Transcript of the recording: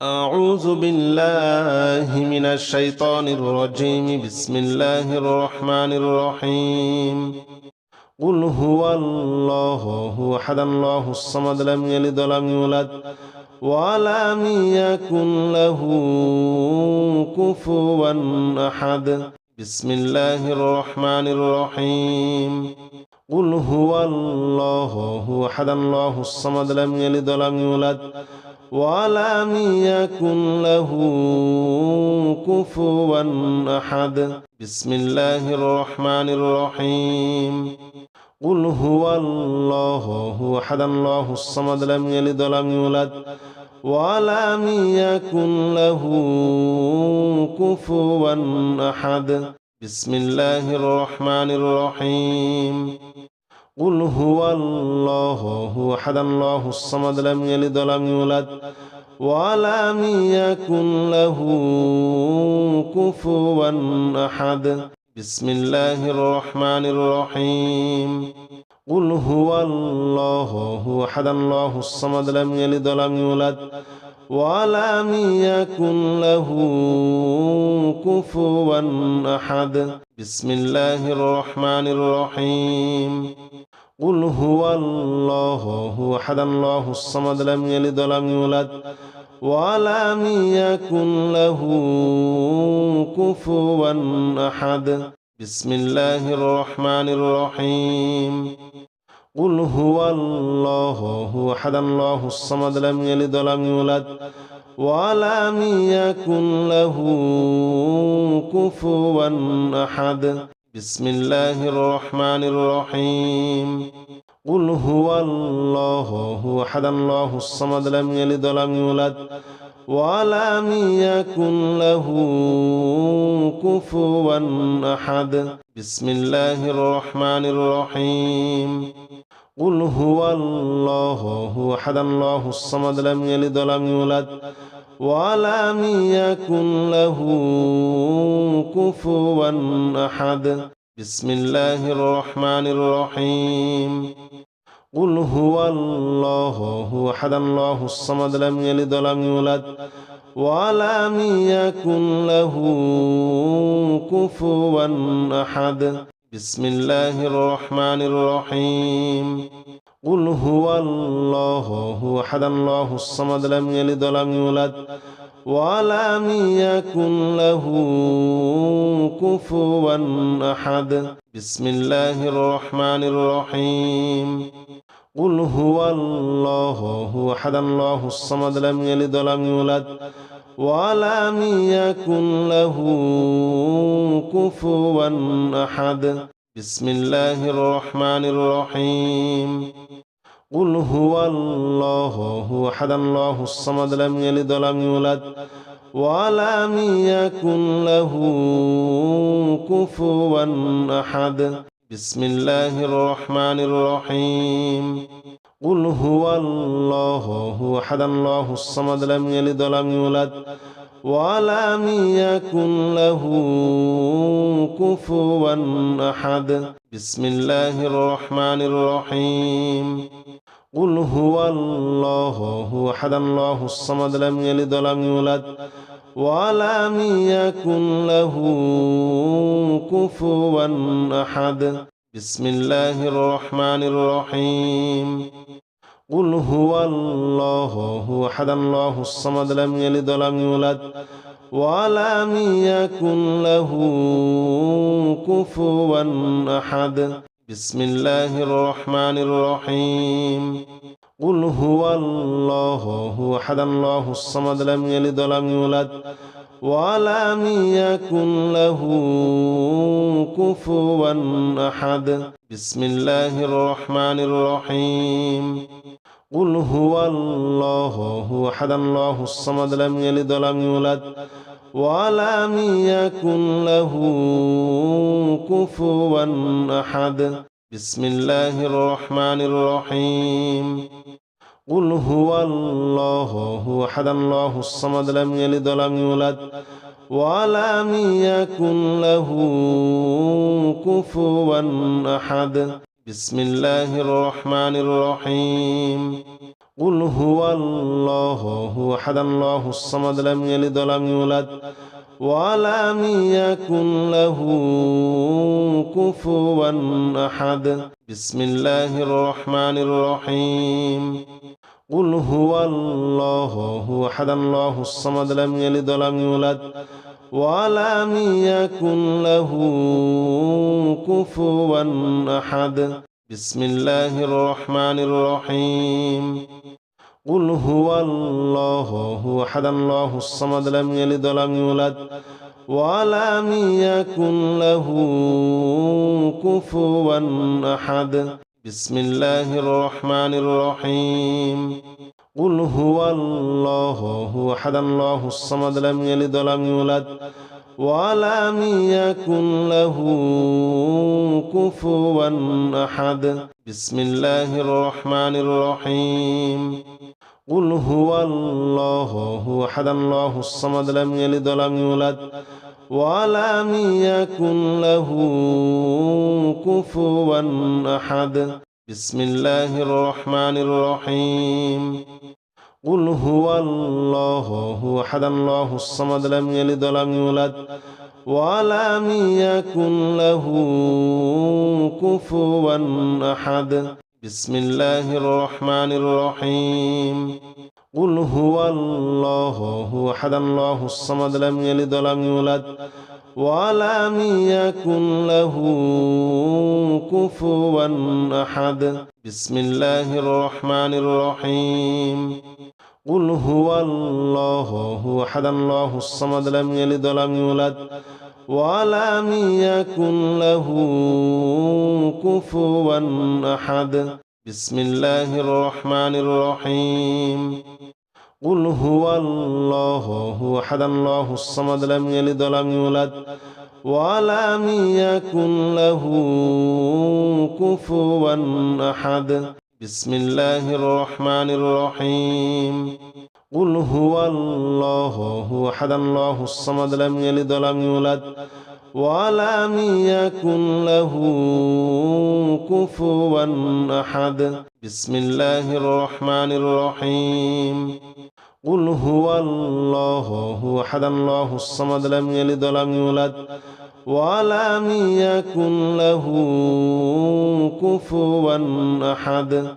أعوذ بالله من الشيطان الرجيم. بسم الله الرحمن الرحيم. قل هو الله أحد الله الصمد لم يلد ولم يولد ولم يكن له كفوا أحد. بسم الله الرحمن الرحيم. قل هو الله أحد الله الصمد لم يلد ولم يولد ولم يكن له كفوا أحد. بسم الله الرحمن الرحيم. قل هو الله أحد الله الصمد لم يلد ولم يولد ولم يكن له كفوا أحد. بسم الله الرحمن الرحيم. قل هو الله أحد الله الصمد لم يلد ولم يولد ولم يكن له كفوا أحد. بسم الله الرحمن الرحيم. قل هو الله أحد الله الصمد لم يلد ولم يولد ولم يكن له كفوا أحد. بسم الله الرحمن الرحيم. قل هو الله أحد الله الصمد لم يلد ولم يولد ولم يكن له كفوا أحد. بسم الله الرحمن الرحيم. قل هو الله أحد الله الصمد لم يلد ولم يولد ولم يكن له كفوا أحد. بسم الله الرحمن الرحيم. قل هو الله أحد الله الصمد لم يلد ولم يولد ولم يكن له كفوا أحد. بسم الله الرحمن الرحيم. قل هو الله أحد الله الصمد لم يلد ولم يولد ولم يكن له كفوا أحد. بسم الله الرحمن الرحيم. قل هو الله أحد الله الصمد لم يلد ولم يولد ولم يكن له كفوا أحد. بسم الله الرحمن الرحيم. قل هو الله أحد الله الصمد لم يلد ولم يولد ولم يكن له كفوا أحد. بسم الله الرحمن الرحيم. قل هو الله أحد الله الصمد لم يلد ولم يولد ولم يكن له كفوا أحد. بسم الله الرحمن الرحيم. قل هو الله أحد الله الصمد لم يلد ولم يولد ولم يكن له كفوا أحد. بسم الله الرحمن الرحيم. قل هو الله أحد الله الصمد لم يلد ولم يولد ولم يكن له كفوا أحد. بسم الله الرحمن الرحيم. قل هو الله أحد الله الصمد لم يلد ولم يولد ولم يكن له كفوا أحد. بسم الله الرحمن الرحيم. قل هو الله أحد الله الصمد لم يلد ولم يولد ولم يكن له كفوا أحد. بسم الله الرحمن الرحيم. قل هو الله أحد الله الصمد لم يلد ولم يولد ولم يكن له كفوا أحد. بسم الله الرحمن الرحيم. قل هو الله أحد الله الصمد لم يلد ولم يولد ولم يكن له كفوا أحد. بسم الله الرحمن الرحيم. قل هو الله أحد الله الصمد لم يلد ولم يولد ولم يكن له كفوا أحد. بسم الله الرحمن الرحيم. قل هو الله أحد الله الصمد لم يلد ولم يولد ولم يكن له كفوا أحد بسم الله الرحمن الرحيم قل هو الله أحد الله الصمد لم يلد ولم يولد ولم يكن له كفوا أحد بسم الله الرحمن الرحيم قل هو الله أحد الله الصمد لم يلد ولم يولد ولم يكن له كفوا أحد بسم الله الرحمن الرحيم قل هو الله أحد الله الصمد لم يلد ولم يولد ولم يكن له كفوا أحد بسم الله الرحمن الرحيم قل هو الله أحد الله الصمد لم يلد ولم يولد ولم يكن له كفوا أحد بسم الله الرحمن الرحيم قل هو الله أحد الله الصمد لم يلد ولم يولد ولم يكن له كفوا أحد بسم الله الرحمن الرحيم قل هو الله أحد الله الصمد لم يلد ولم يولد ولم يكن له كفوا أحد بسم الله الرحمن الرحيم قل هو الله أحد الله الصمد لم يلد ولم يولد ولم يكن له كفوا أحد بسم الله الرحمن الرحيم قل هو الله أحد الله الصمد لم يلد ولم يولد ولم يكن له كفوا أحد بسم الله الرحمن الرحيم قل هو الله أحد الله الصمد لم يلد ولم يولد ولم يكن له كفوا أحد بسم الله الرحمن الرحيم قل هو الله أحد الله الصمد لم يلد ولم يولد ولم يكن له كفوا أحد